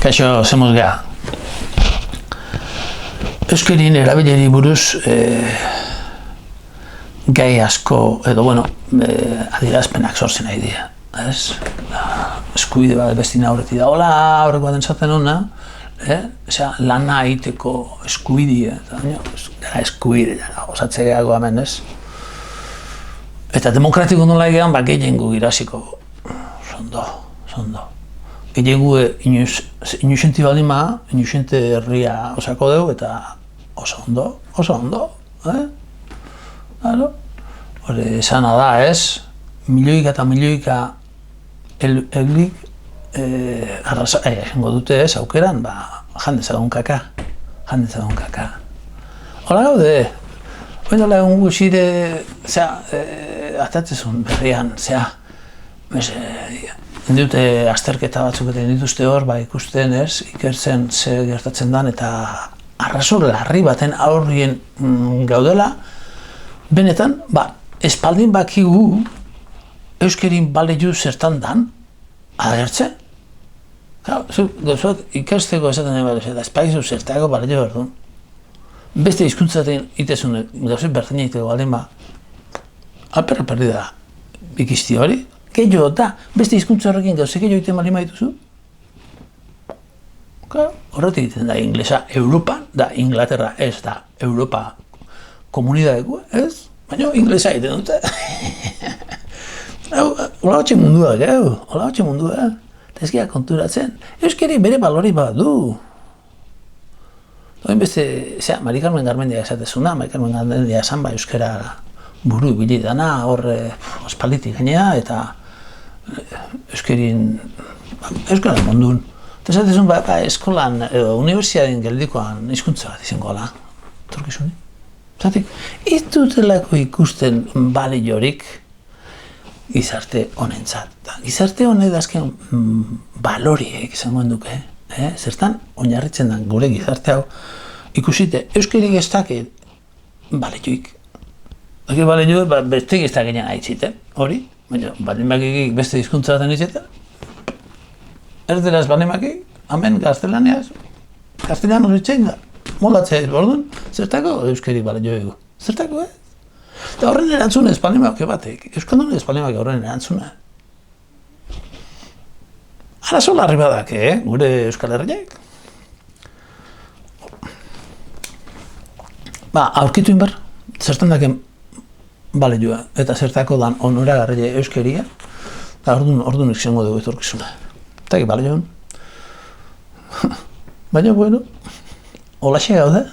Kaixo, zemuz geha. Euskarien erabileri buruz gai asko, edo, adierazpenak sortzen nahi dira. Eskubide bat bestina horreti da, hola, horreko baten zaten hona, lana egiteko eskubidea, gara eskubidea, osatzegeago hemen, ez? Eta demokratiko nola egean, gehiengo irasiko, zondo. Gehiengo inusenti baldin ma, inusente herria osako dugu, eta oso ondo, Hore, esana da, ez? Milioika eta milioika eulik esango dute, ez, aukeran, jandezagun kaka. Hola gaude, oindala egun guzire, atatzezun berrian, dute azterketa batzuk eta dituzte hor, ikusten, ez, ikertzen ze gertatzen dan, eta arrazo larri baten aurrien gaudela, benetan, espaldin bakigu euskerin balio zertan dan, agertzen. Gauzuak ikasteko esaten nahi balio, eta espaizu zertako balio berdun. Beste hizkuntzaten itezun, gauzak berdin egiteko baldin alperra perdida ikisti hori. Gehiago da, beste hizkuntza horrekin gauzak gehiago egiten baldin dituzu. Horretik egiten da inglesa Europan, da Inglaterra ez da Europa komunidadeko, ez? Baina inglesa egiten dute. Hola hotxe mundua, eta ezkia konturatzen. Euskari bere balori bat du. Oin beste, Mari Carmen Garmendia esatezuna, Mari Carmen Garmendia esan euskara buru ibili dana, hor ospalditik gainea, eta euskara mundun. Eta esatezun, eskolan, unibertsiaden geldikoan hizkuntza bat izango ala, torkizuni. Zatik, ez dutelako ikusten baliorik gizarte honentzat. Gizarte honek azken baloriek izango duke, zertan oinarritzen den gure gizarte hau ikusite, euskarik ez dakit balioik. Eke balioik beste giztakenean haitzite, hori, baina balimakik beste hizkuntza baten izaten, erderaz balimakik, hemen gaztelaniaz, gaztelaniaz itxein da. Molatzea bordun, zertako euskari balio egu. Zertako, Eta horren erantzune espalimak batek, euskaldun espalimak horren erantzune. Arazo larri badak, gure Euskal Herriak. Aurkitu inbar, zertan daken balioa, eta zertako dan onoragarria euskaria, eta orduan izango dugu etorkizuna. Eta balioan. Baina, holaxe gaude.